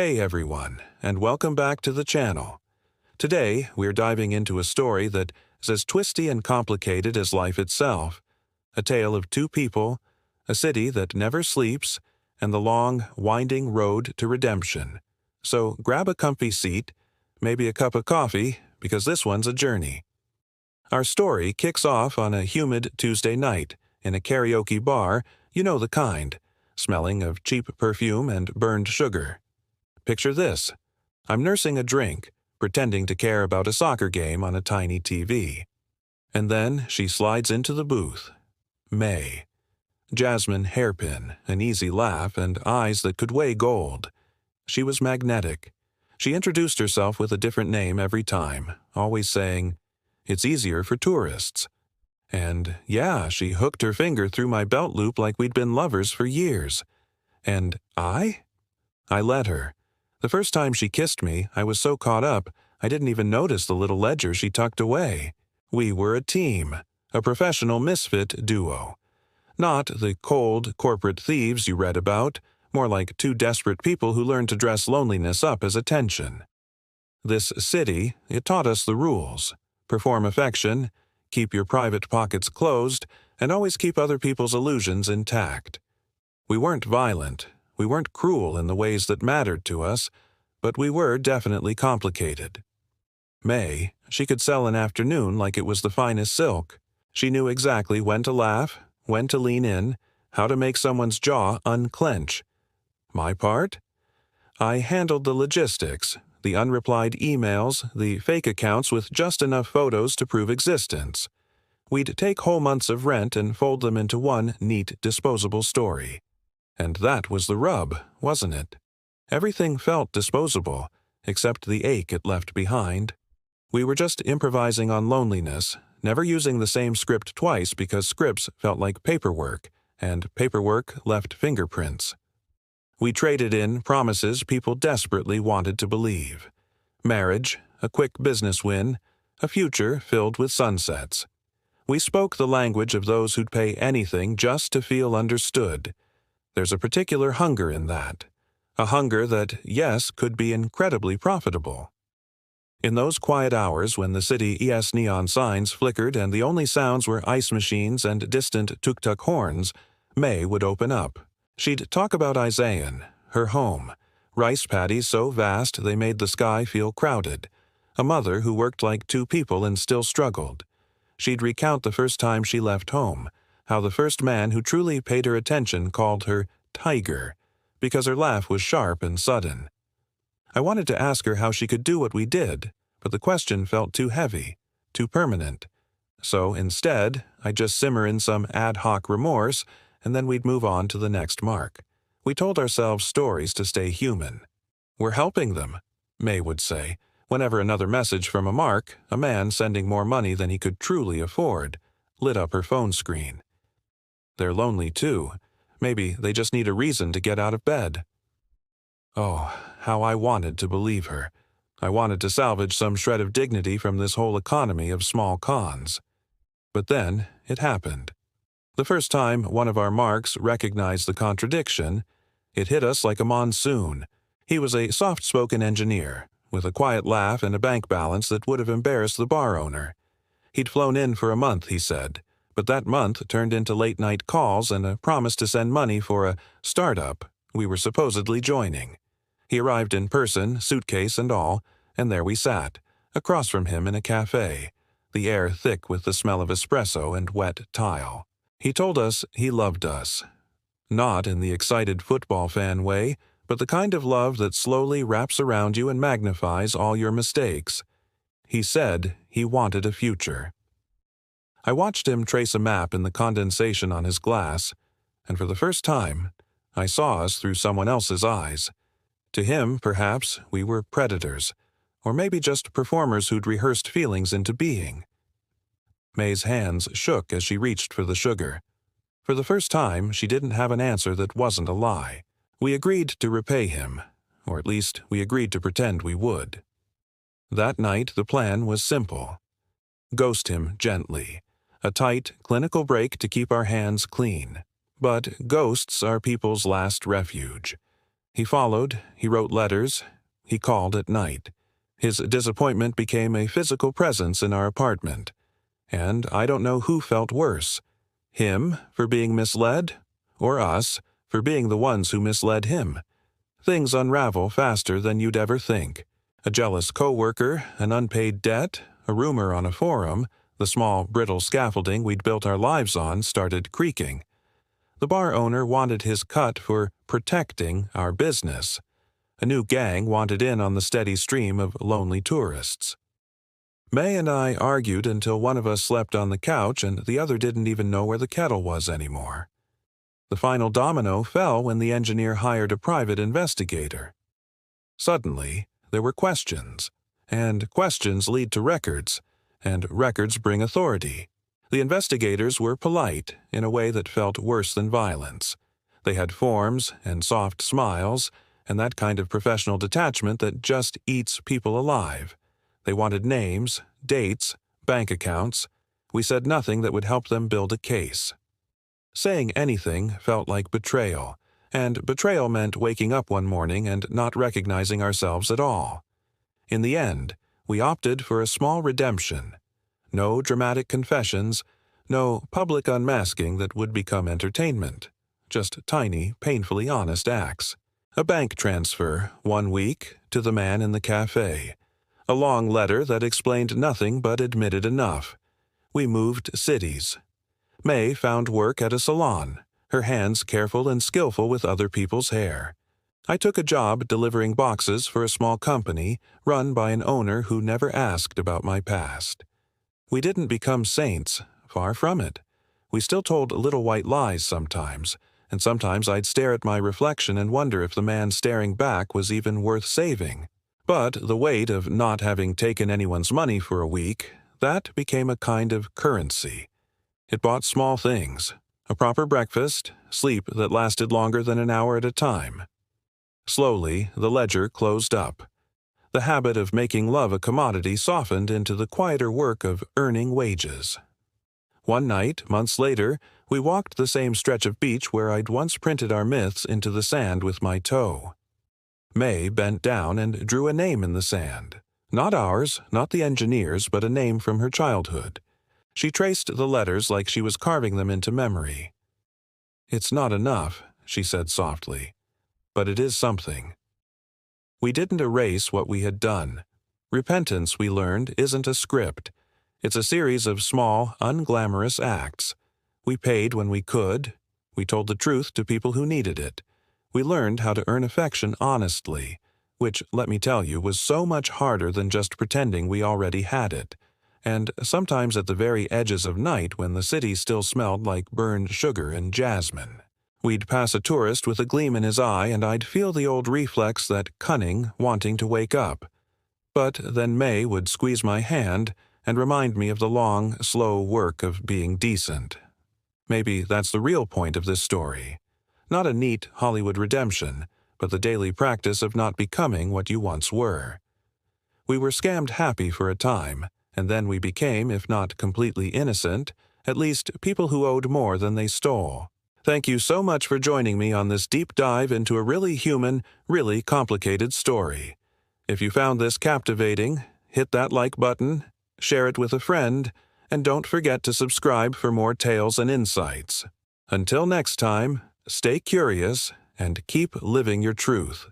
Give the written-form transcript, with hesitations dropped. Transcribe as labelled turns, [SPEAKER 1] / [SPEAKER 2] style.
[SPEAKER 1] Hey everyone, and welcome back to the channel. Today, we're diving into a story that is as twisty and complicated as life itself. A tale of two people, a city that never sleeps, and the long, winding road to redemption. So grab a comfy seat, maybe a cup of coffee, because this one's a journey. Our story kicks off on a humid Tuesday night in a karaoke bar, you know the kind, smelling of cheap perfume and burned sugar. Picture this. I'm nursing a drink, pretending to care about a soccer game on a tiny TV. And then she slides into the booth. May. Jasmine hairpin, an easy laugh, and eyes that could weigh gold. She was magnetic. She introduced herself with a different name every time, always saying, "It's easier for tourists." And yeah, she hooked her finger through my belt loop like we'd been lovers for years. And I let her. The first time she kissed me, I was so caught up, I didn't even notice the little ledger she tucked away. We were a team, a professional misfit duo. Not the cold, corporate thieves you read about, more like two desperate people who learned to dress loneliness up as attention. This city, it taught us the rules. Perform affection, keep your private pockets closed, and always keep other people's illusions intact. We weren't violent. We weren't cruel in the ways that mattered to us, but we were definitely complicated. May, she could sell an afternoon like it was the finest silk. She knew exactly when to laugh, when to lean in, how to make someone's jaw unclench. My part? I handled the logistics, the unreplied emails, the fake accounts with just enough photos to prove existence. We'd take whole months of rent and fold them into one neat, disposable story. And that was the rub, wasn't it? Everything felt disposable, except the ache it left behind. We were just improvising on loneliness, never using the same script twice because scripts felt like paperwork, and paperwork left fingerprints. We traded in promises people desperately wanted to believe. Marriage, a quick business win, a future filled with sunsets. We spoke the language of those who'd pay anything just to feel understood. There's a particular hunger in that. A hunger that, yes, could be incredibly profitable. In those quiet hours when the city ES neon signs flickered and the only sounds were ice machines and distant tuk-tuk horns, May would open up. She'd talk about Isaiah, her home, rice paddies so vast they made the sky feel crowded, a mother who worked like two people and still struggled. She'd recount the first time she left home, how the first man who truly paid her attention called her Tiger, because her laugh was sharp and sudden. I wanted to ask her how she could do what we did, but the question felt too heavy, too permanent. So instead, I'd just simmer in some ad hoc remorse, and then we'd move on to the next mark. We told ourselves stories to stay human. "We're helping them," May would say, whenever another message from a Mark, a man sending more money than he could truly afford, lit up her phone screen. They're lonely too. Maybe they just need a reason to get out of bed. Oh, how I wanted to believe her. I wanted to salvage some shred of dignity from this whole economy of small cons. But then it happened. The first time one of our Marks recognized the contradiction, it hit us like a monsoon. He was a soft-spoken engineer, with a quiet laugh and a bank balance that would have embarrassed the bar owner. He'd flown in for a month, he said, but that month turned into late-night calls and a promise to send money for a startup we were supposedly joining. He arrived in person, suitcase and all, and there we sat, across from him in a cafe, the air thick with the smell of espresso and wet tile. He told us he loved us. Not in the excited football fan way, but the kind of love that slowly wraps around you and magnifies all your mistakes. He said he wanted a future. I watched him trace a map in the condensation on his glass, and for the first time, I saw us through someone else's eyes. To him, perhaps, we were predators, or maybe just performers who'd rehearsed feelings into being. May's hands shook as she reached for the sugar. For the first time, she didn't have an answer that wasn't a lie. We agreed to repay him, or at least we agreed to pretend we would. That night, the plan was simple. Ghost him gently. A tight, clinical break to keep our hands clean. But ghosts are people's last refuge. He followed, he wrote letters, he called at night. His disappointment became a physical presence in our apartment. And I don't know who felt worse, him for being misled, or us for being the ones who misled him. Things unravel faster than you'd ever think. A jealous coworker, an unpaid debt, a rumor on a forum, the small, brittle scaffolding we'd built our lives on started creaking. The bar owner wanted his cut for protecting our business. A new gang wanted in on the steady stream of lonely tourists. May and I argued until one of us slept on the couch and the other didn't even know where the kettle was anymore. The final domino fell when the engineer hired a private investigator. Suddenly, there were questions, and questions lead to records, and records bring authority. The investigators were polite in a way that felt worse than violence. They had forms and soft smiles and that kind of professional detachment that just eats people alive. They wanted names, dates, bank accounts. We said nothing that would help them build a case. Saying anything felt like betrayal, and betrayal meant waking up one morning and not recognizing ourselves at all. In the end, we opted for a small redemption. No dramatic confessions, no public unmasking that would become entertainment. Just tiny, painfully honest acts. A bank transfer, 1 week, to the man in the cafe. A long letter that explained nothing but admitted enough. We moved cities. May found work at a salon, her hands careful and skillful with other people's hair. I took a job delivering boxes for a small company run by an owner who never asked about my past. We didn't become saints, far from it. We still told little white lies sometimes, and sometimes I'd stare at my reflection and wonder if the man staring back was even worth saving. But the weight of not having taken anyone's money for a week, that became a kind of currency. It bought small things, a proper breakfast, sleep that lasted longer than an hour at a time. Slowly, the ledger closed up. The habit of making love a commodity softened into the quieter work of earning wages. One night, months later, we walked the same stretch of beach where I'd once printed our myths into the sand with my toe. May bent down and drew a name in the sand. Not ours, not the engineer's, but a name from her childhood. She traced the letters like she was carving them into memory. "It's not enough," she said softly, "but it is something." We didn't erase what we had done. Repentance, we learned, isn't a script. It's a series of small, unglamorous acts. We paid when we could. We told the truth to people who needed it. We learned how to earn affection honestly, which, let me tell you, was so much harder than just pretending we already had it. And sometimes at the very edges of night when the city still smelled like burned sugar and jasmine. We'd pass a tourist with a gleam in his eye and I'd feel the old reflex that cunning, wanting to wake up. But then May would squeeze my hand and remind me of the long, slow work of being decent. Maybe that's the real point of this story. Not a neat Hollywood redemption, but the daily practice of not becoming what you once were. We were scammed happy for a time, and then we became, if not completely innocent, at least people who owed more than they stole. Thank you so much for joining me on this deep dive into a really human, really complicated story. If you found this captivating, hit that like button, share it with a friend, and don't forget to subscribe for more tales and insights. Until next time, stay curious and keep living your truth.